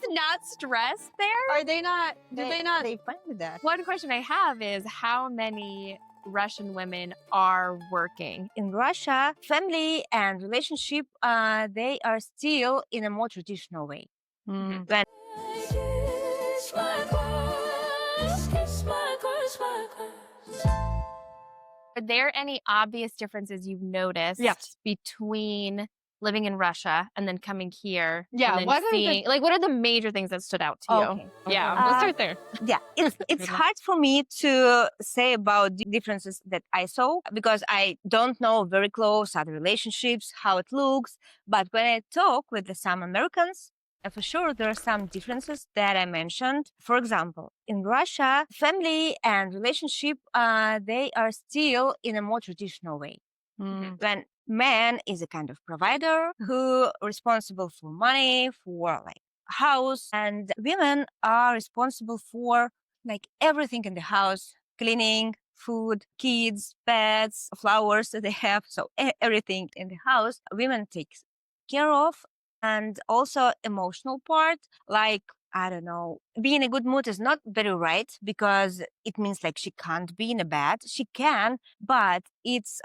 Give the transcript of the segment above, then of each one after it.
not stressed there? Are they not? Do they not? They fine with that. One question I have is how many Russian women are working? In Russia, family and relationship, they are still in a more traditional way. Mm. When Are there any obvious differences you've noticed Yes. between living in Russia and then coming here? Yeah, and then what are the- seeing, what are the major things that stood out to Okay. you? Yeah, Uh, let's start there. yeah, it's hard for me to say about the differences that I saw because I don't know very close other relationships, how it looks. But when I talk with some Americans, for sure there are some differences that I mentioned. For example, in Russia, family and relationship, they are still in a more traditional way. Mm. When man is a kind of provider who responsible for money, for like house, and women are responsible for like everything in the house, cleaning, food, kids, pets, flowers that they have. So everything in the house, women take care of. And also emotional part, like I don't know, being in a good mood is not very right because it means like she can't be in a bad. She can, but it's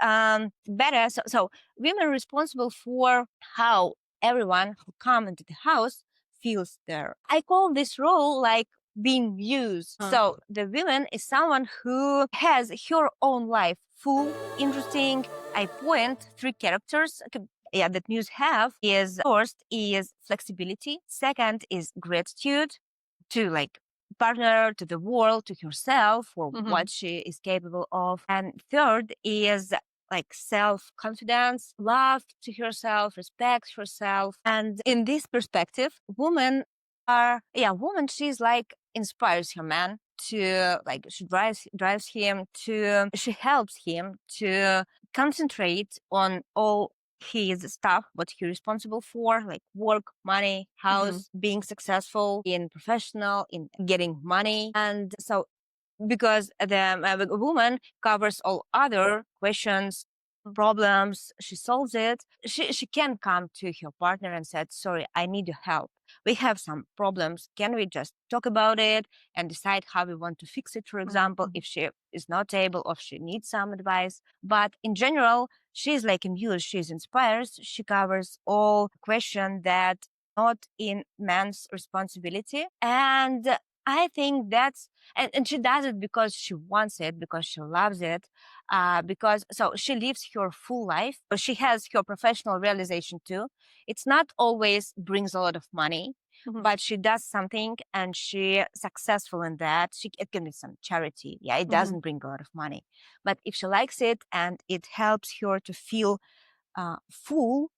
better. So women are responsible for how everyone who come into the house feels there. I call this role like being used. So the woman is someone who has her own life, full, interesting. I point three characters. That news have is first is flexibility. Second is gratitude to like partner, to the world, to herself for what she is capable of. And third is like self-confidence, love to herself, respect herself. And in this perspective, women, she's like inspires her man to like she drives him to she helps him to concentrate on all his stuff, what he's responsible for, like work, money, house, being successful in professional, in getting money. And so because the woman covers all other questions, problems, she solves it. She can come to her partner and said, sorry, I need your help. We have some problems. Can we just talk about it and decide how we want to fix it, for example, if she is not able or if she needs some advice. But in general, she's like imbued, she's inspired. She covers all questions that not in man's responsibility. And I think that's, and she does it because she wants it, because she loves it, because so she lives her full life. But she has her professional realization too. It's not always brings a lot of money, but she does something and she successful in that. It can be some charity. Yeah, it doesn't bring a lot of money, but if she likes it and it helps her to feel full,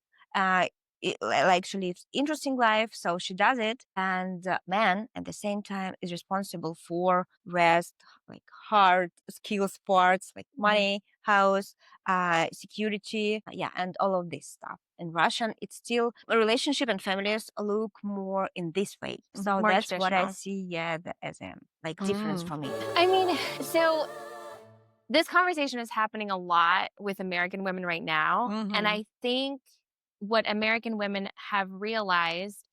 like she lives interesting life, so she does it. And man at the same time is responsible for rest, like hard skills parts, like money, house, security, and all of this stuff. In Russian, it's still a relationship and families look more in this way. So More that's what I traditional. see, as a like difference for me. I mean, so this conversation is happening a lot with American women right now. And I think what American women have realized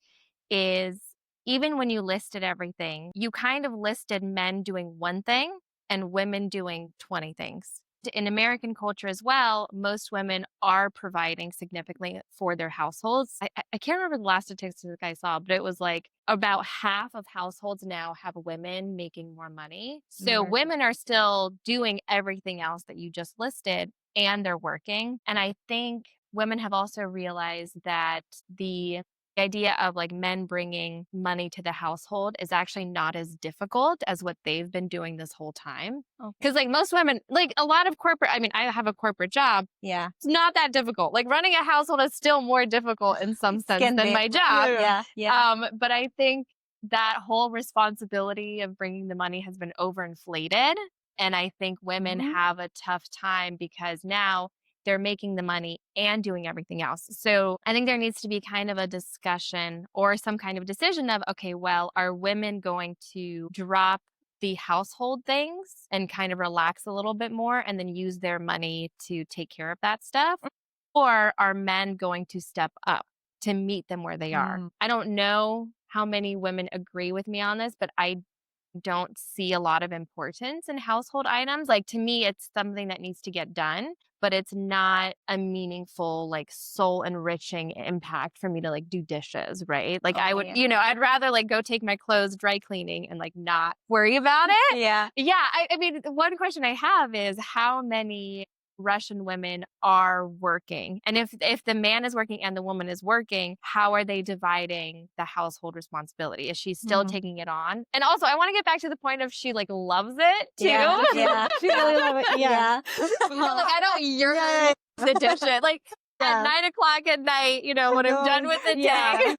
is even when you listed everything, you kind of listed men doing one thing and women doing 20 things. In American culture as well, most women are providing significantly for their households. I can't remember the last statistic I saw, but it was like about half of households now have women making more money. So women are still doing everything else that you just listed and they're working. And I think women have also realized that the idea of like men bringing money to the household is actually not as difficult as what they've been doing this whole time. Because like most women, like a lot of corporate, I mean, I have a corporate job. Yeah. It's not that difficult. Like running a household is still more difficult in some sense than my job. Yeah. But I think that whole responsibility of bringing the money has been overinflated. And I think women have a tough time because now they're making the money and doing everything else. So I think there needs to be kind of a discussion or some kind of decision of, okay, well, are women going to drop the household things and kind of relax a little bit more and then use their money to take care of that stuff? Or are men going to step up to meet them where they are? I don't know how many women agree with me on this, but I don't see a lot of importance in household items. Like, to me, it's something that needs to get done, but it's not a meaningful, like, soul enriching impact for me to like do dishes, right? Like, I would, I'd rather like go take my clothes dry cleaning and like not worry about it. Yeah. Yeah. I mean, one question I have is how many Russian women are working? And if the man is working and the woman is working, how are they dividing the household responsibility? Is she still taking it on? And also, I want to get back to the point of she like loves it too. Yeah. She really loves it. Yeah. Like, I don't yearn the dishes. Like at 9:00 at night, when I'm done with the day,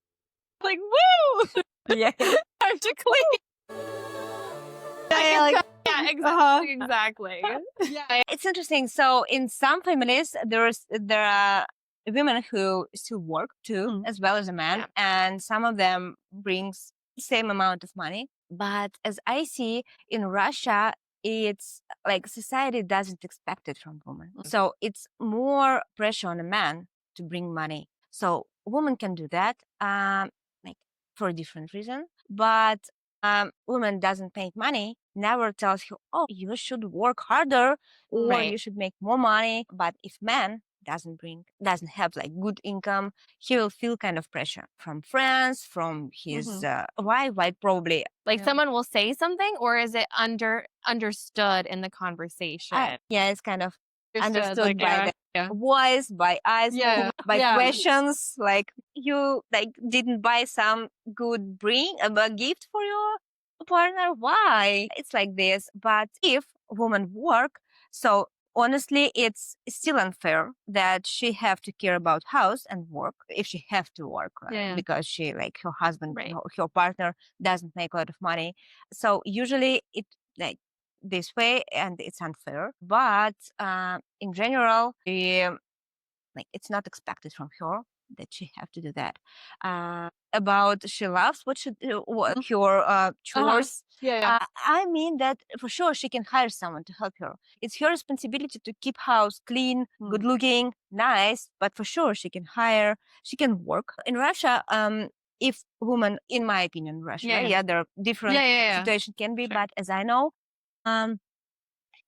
like, woo! Yeah. Time to clean. Yeah, exactly. Yeah. It's interesting. So in some families, there are women who still work too, as well as a man, and some of them brings the same amount of money. But as I see in Russia, it's like society doesn't expect it from women. So it's more pressure on a man to bring money. So woman can do that, like for a different reason, but woman doesn't make money, never tells you, oh, you should work harder or you should make more money. But if man doesn't have like good income, he will feel kind of pressure from friends, from his wife, probably. Like someone will say something, or is it understood in the conversation? Yeah, it's kind of understood like, by the voice, by eyes, by questions. Like you didn't buy some good gift for your partner. Why? It's like this. But if women work, so honestly, it's still unfair that she have to care about house and work if she have to work because she like her husband, her partner doesn't make a lot of money. So usually it like this way and it's unfair. But in general, it's not expected from her that she have to do that. About she loves what she do, her chores. I mean that for sure she can hire someone to help her. It's her responsibility to keep house clean, good looking, nice. But for sure she can work. In Russia, if women, in my opinion, Russia, there are different situations can be, but as I know,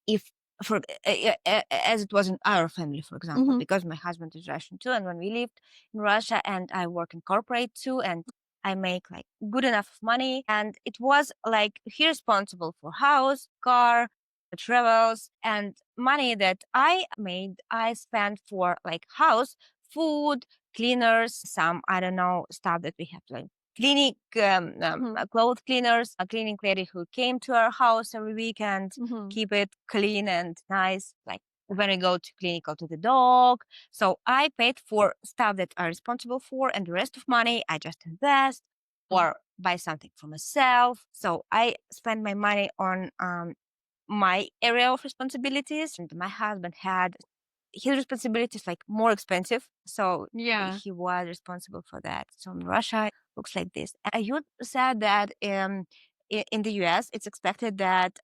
if for as it was in our family, for example, because my husband is Russian too, and when we lived in Russia, and I work in corporate too, and I make like good enough money, and it was like he responsible for house, car, travels, and money that I made, I spent for like house, food, cleaners, some I don't know stuff that we have like clinic, clothes cleaners, a cleaning lady who came to our house every weekend, keep it clean and nice, like when we go to clinical to the dog. So I paid for stuff that I'm responsible for, and the rest of money I just invest or buy something for myself. So I spend my money on my area of responsibilities, and my husband had his responsibilities like more expensive, so he was responsible for that. So in Russia, it looks like this. You said that in the US, it's expected that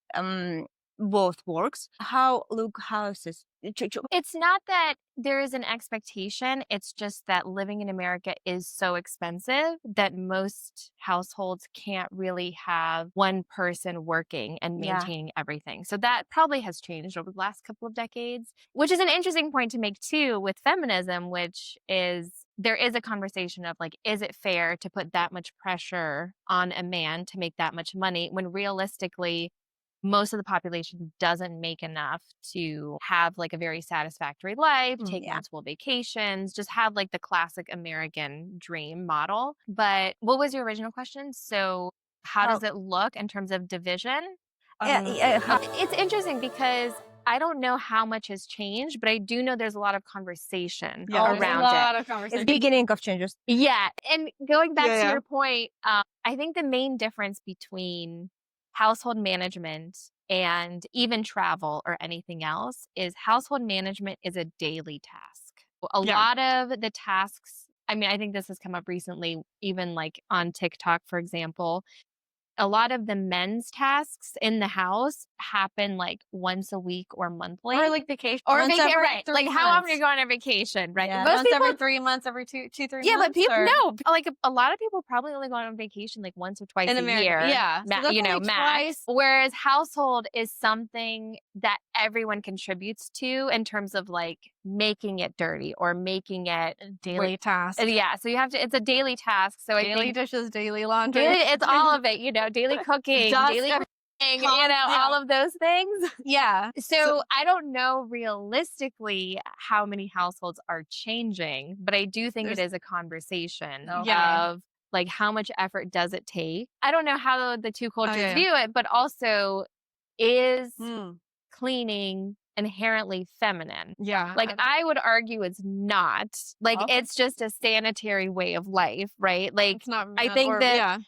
both works. How look houses? It's not that there is an expectation. It's just that living in America is so expensive that most households can't really have one person working and maintaining everything. So that probably has changed over the last couple of decades, which is an interesting point to make too with feminism, which is there is a conversation of like, is it fair to put that much pressure on a man to make that much money when realistically, most of the population doesn't make enough to have like a very satisfactory life, take multiple vacations, just have like the classic American dream model. But what was your original question? So how does it look in terms of division? It's interesting because I don't know how much has changed, but I do know there's a lot of conversation around it. It's the beginning of changes. Yeah. And going back to your point, I think the main difference between household management and even travel or anything else is household management is a daily task. A lot of the tasks, I mean, I think this has come up recently, even like on TikTok, for example, a lot of the men's tasks in the house happen like once a week or monthly. Or like vacation. Or once vacation, every right. 3 Like how often are you months. going on vacation, right? Yeah, Most once people, every 3 months, every 3 yeah, months. but people, or no, like a lot of people probably only go on vacation like once or twice in a America. year. Yeah. So that's you know, only max. twice. Whereas household is something that everyone contributes to in terms of like making it dirty or making it Daily task. Yeah. So you have to, it's a daily task. So I Daily think dishes, daily laundry. it's all of it, you know, daily cooking, Dust, daily everything. cleaning, you know, all of those things. Yeah. So I don't know realistically how many households are changing, but I do think it is a conversation of like how much effort does it take. I don't know how the two cultures view it, but also is cleaning inherently feminine? Yeah. Like I would argue it's not. Like it's just a sanitary way of life, right? Like It's not, I think that yeah.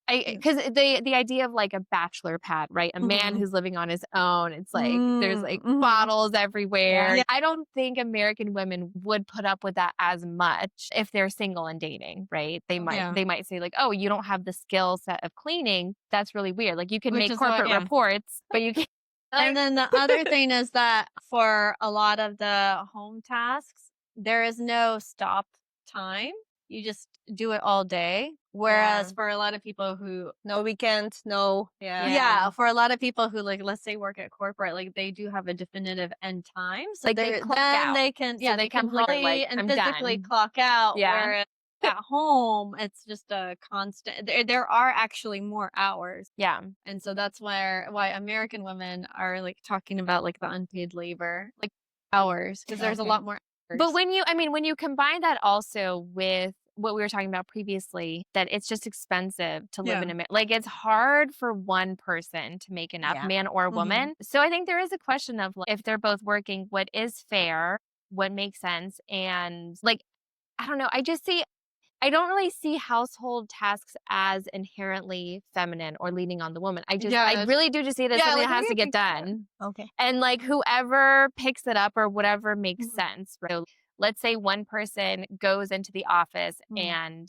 because the idea of like a bachelor pad, right? A man who's living on his own. It's like there's like bottles everywhere. Yeah. I don't think American women would put up with that as much if they're single and dating, right? They might say like, oh, you don't have the skill set of cleaning. That's really weird. Like you can make corporate reports, but you can't. And then the other thing is that for a lot of the home tasks, there is no stop time. You just do it all day. Whereas for a lot of people who no weekend, no, for a lot of people who like, let's say work at corporate, like they do have a definitive end time. So like they clock out. they can, So they come home completely like, and I'm physically done. clock out. Yeah. Whereas at home, it's just a constant. There are actually more hours. Yeah. And so that's why American women are like talking about like the unpaid labor, like hours, because there's a lot more hours. But when you combine that also with what we were talking about previously, that it's just expensive to live in America. Like it's hard for one person to make enough, man or woman. So I think there is a question of like, if they're both working, what is fair, what makes sense, and like I don't know. I don't really see household tasks as inherently feminine or leaning on the woman. I really do just see it as something that has to get done. Okay. And like whoever picks it up or whatever makes sense. Right? So let's say one person goes into the office and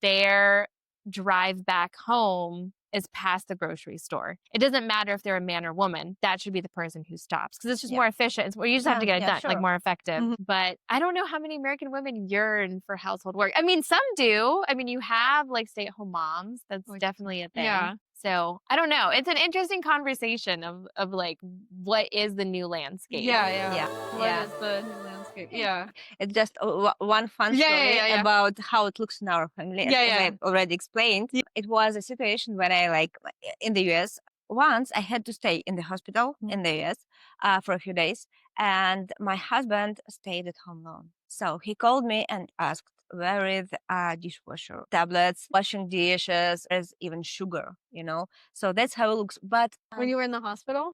their drive back home is past the grocery store. It doesn't matter if they're a man or woman. That should be the person who stops because it's just more efficient. You just have to get it done, like more effective. But I don't know how many American women yearn for household work. I mean, some do. I mean, you have like stay-at-home moms. That's definitely a thing. Yeah. So I don't know. It's an interesting conversation of like what is the new landscape? What is the new landscape? Yeah. It's just one fun story about how it looks in our family. As I already explained. It was a situation when I like in the US. Once I had to stay in the hospital in the US for a few days, and my husband stayed at home alone. So he called me and asked, where is dishwasher, tablets, washing dishes, there's even sugar, you know? So that's how it looks. But when you were in the hospital?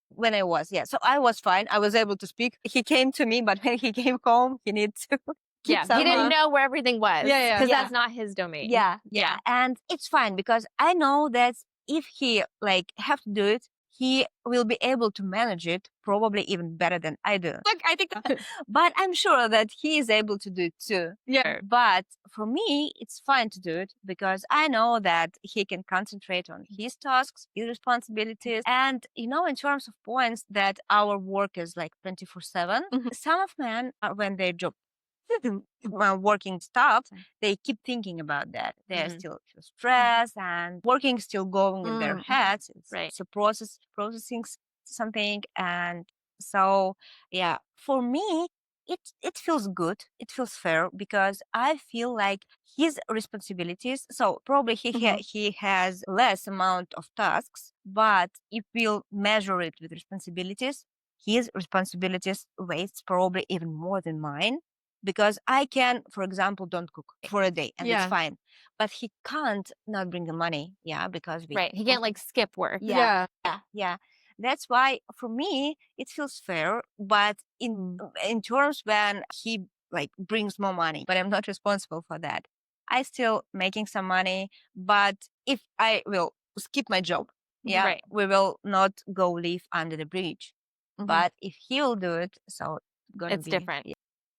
When I was, so I was fine. I was able to speak. He came to me, but when he came home, he needs to he didn't know where everything was. Because that's not his domain. Yeah. And it's fine because I know that if he like have to do it, he will be able to manage it probably even better than I do. Look, I think but I'm sure that he is able to do it too. Yeah. But for me, it's fine to do it because I know that he can concentrate on his tasks, his responsibilities. And, you know, in terms of points that our work is like 24/7, some of men, when their job working stops, they keep thinking about that. They still feel stress and working still going in their heads. It's a processing something. And so, for me, it feels good. It feels fair because I feel like his responsibilities. So probably he has less amount of tasks, but if we'll measure it with responsibilities, his responsibilities weighs probably even more than mine. Because I can, for example, don't cook for a day and it's fine. But he can't not bring the money, because he can't like skip work. Yeah. That's why for me it feels fair. But in terms when he like brings more money, but I'm not responsible for that. I still making some money, but if I will skip my job, we will not go live under the bridge. But if he will do it, so it's different.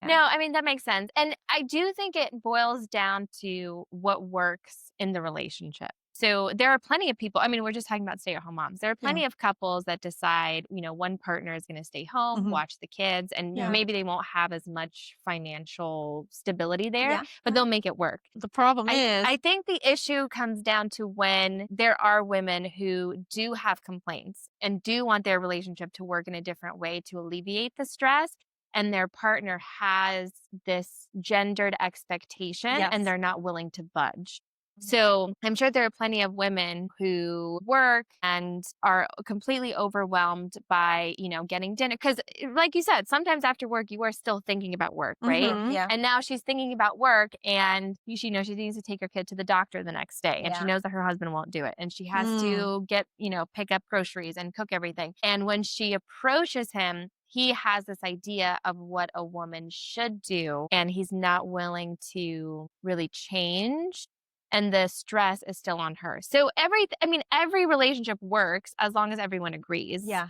No, I mean, that makes sense. And I do think it boils down to what works in the relationship. So there are plenty of people, I mean, we're just talking about stay-at-home moms. There are plenty of couples that decide, one partner is going to stay home, watch the kids, and maybe they won't have as much financial stability there, but they'll make it work. The problem is, I think the issue comes down to when there are women who do have complaints and do want their relationship to work in a different way to alleviate the stress, and their partner has this gendered expectation and they're not willing to budge. So I'm sure there are plenty of women who work and are completely overwhelmed by, getting dinner. Because like you said, sometimes after work, you are still thinking about work, right? Yeah. And now she's thinking about work and she knows she needs to take her kid to the doctor the next day. And she knows that her husband won't do it. And she has to get, pick up groceries and cook everything. And when she approaches him, he has this idea of what a woman should do, and he's not willing to really change. And the stress is still on her. So every relationship works as long as everyone agrees. Yeah.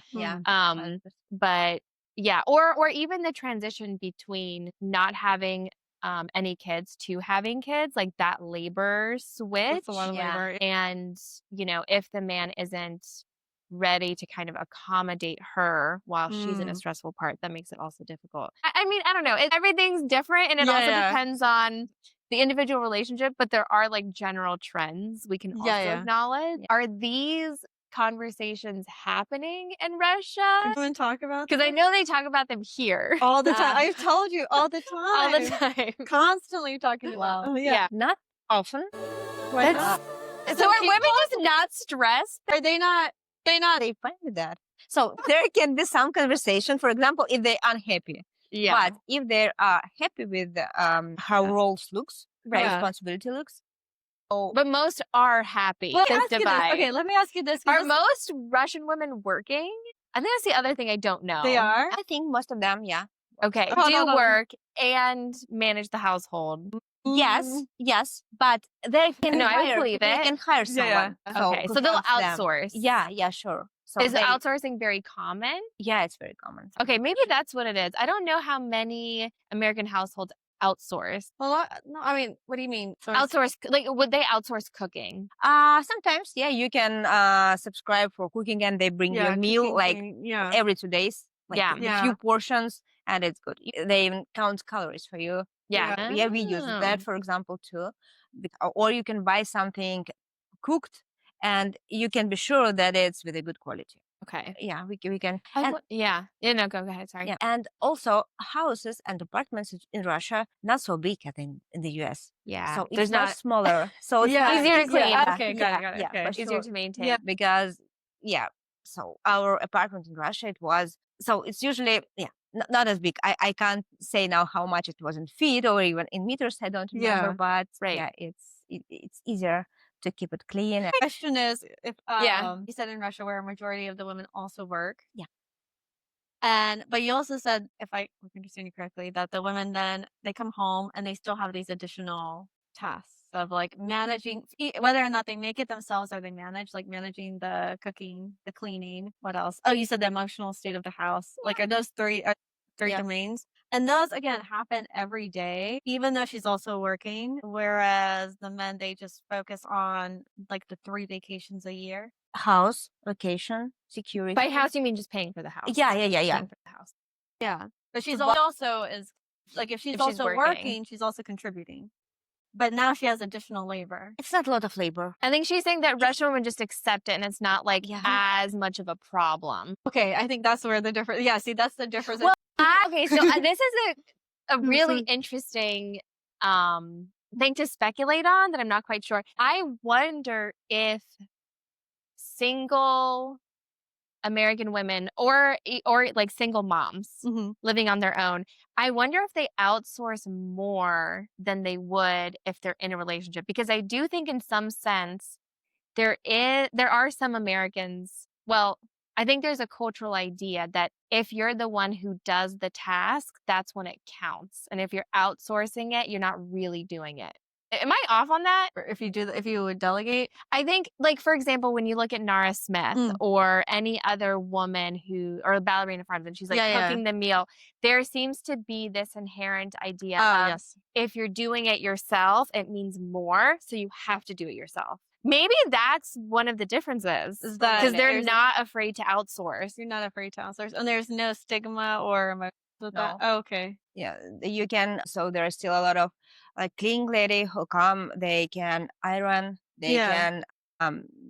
But yeah, or even the transition between not having any kids to having kids, like that labor switch. that's a lot of labor. And, if the man isn't ready to kind of accommodate her while she's in a stressful part, that makes it also difficult. I mean, I don't know. Everything's different, and it also depends on the individual relationship, but there are like general trends we can also acknowledge. Are these conversations happening in Russia? Everyone talk about Because I know they talk about them here all the time. I've told you all the time. all the time. Constantly talking about. Oh, yeah. Not often. Why not? So are women just not stressed? Are they not? They fine with that. So there can be some conversation, for example, if they're unhappy. Yeah. But if they are happy with how roles looks, responsibility looks. Oh, but most are happy. Okay, let me ask you this. Are most Russian women working? I think that's the other thing I don't know. They are? I think most of them, yeah. Okay, do work and manage the household. Yes, but they can I believe they it. can hire someone. Okay, so they'll outsource. Yeah, sure. So is outsourcing very common? Yeah, it's very common. Okay, maybe that's what it is. I don't know how many American households outsource. Well, no, I mean, what do you mean? Outsource, like would they outsource cooking? Sometimes, you can subscribe for cooking and they bring you a meal like every 2 days. Like a few portions, and it's good. They even count calories for you. Yeah, we use that, for example, too. Or you can buy something cooked, and you can be sure that it's with a good quality. Okay. Yeah, we can. No, go ahead. Sorry. Yeah, and also houses and apartments in Russia not so big as in the US. Yeah, so it's not smaller. So it's easier to clean. Okay, got it. Yeah, easier to maintain. Yeah, because so our apartment in Russia it's usually not as big. I can't say now how much it was in feet or even in meters. I don't remember, but it's easier to keep it clean. The question is, if you said in Russia where a majority of the women also work. Yeah. But you also said, if I understand you correctly, that the women then they come home and they still have these additional tasks of like managing, whether or not they make it themselves or they managing the cooking, the cleaning. What else? Oh, you said the emotional state of the house. Like, are those three domains? And those, again, happen every day, even though she's also working. Whereas the men, they just focus on like the 3 vacations a year. House, location, security. By house, you mean just paying for the house? Yeah. Paying for the house. Yeah. But she's also is like, if she's also working, she's also contributing. But now she has additional labor. It's not a lot of labor. I think she's saying that Russian women just accept it and it's not like as much of a problem. Okay, I think that's where the difference. Yeah, see, that's the difference. Well, okay, so this is a really interesting thing to speculate on that I'm not quite sure. I wonder if single American women or like single moms living on their own, I wonder if they outsource more than they would if they're in a relationship. Because I do think in some sense there are some Americans, well, I think there's a cultural idea that if you're the one who does the task, that's when it counts. And if you're outsourcing it, you're not really doing it. Am I off on that? Or if you would delegate? I think, like, for example, when you look at Nara Smith or any other woman or Ballerina Farms, and she's like cooking the meal, there seems to be this inherent idea of if you're doing it yourself, it means more. So you have to do it yourself. Maybe that's one of the differences. Is that Because they're there's- not afraid to outsource. You're not afraid to outsource, and there's no stigma or emotions with that. No. Oh, okay. Yeah, you can. So there are still a lot of like cleaning lady who come. They can iron. They Yeah. can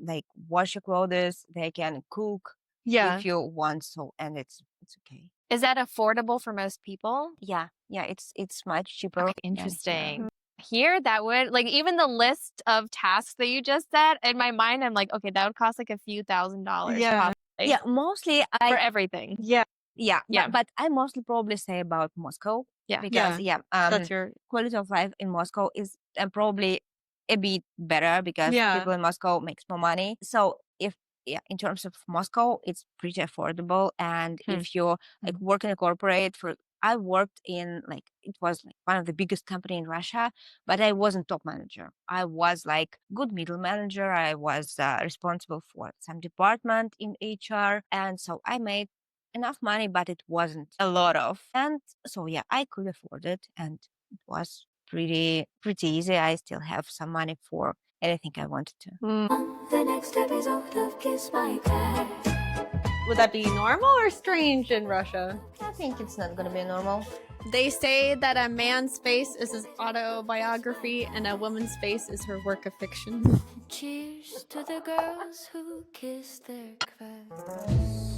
like wash your clothes. They can cook Yeah. if you want. So and it's okay. Is that affordable for most people? Yeah, it's much cheaper. Okay, than interesting. Here, that would, like, even the list of tasks that you just said, in my mind, I'm like, okay, that would cost like a few $1,000s. Yeah. Probably, Yeah, mostly for everything. Yeah. yeah, Yeah. but I mostly probably say about Moscow. Yeah. Because That's your quality of life in Moscow is probably a bit better because Yeah. people in Moscow makes more money. So if in terms of Moscow, it's pretty affordable. And if you like work in a corporate I worked in like it was like one of the biggest company in Russia, but I wasn't top manager. I was like good middle manager. I was responsible for some department in HR, and so I made enough money, but it wasn't a lot of. And so yeah, I could afford it, and it was pretty easy. I still have some money for anything I wanted to. The next episode of Kiss My Cat. Would that be normal or strange in Russia? I think it's not gonna be normal. They say that a man's face is his autobiography and a woman's face is her work of fiction. Cheers to the girls who kiss their crush.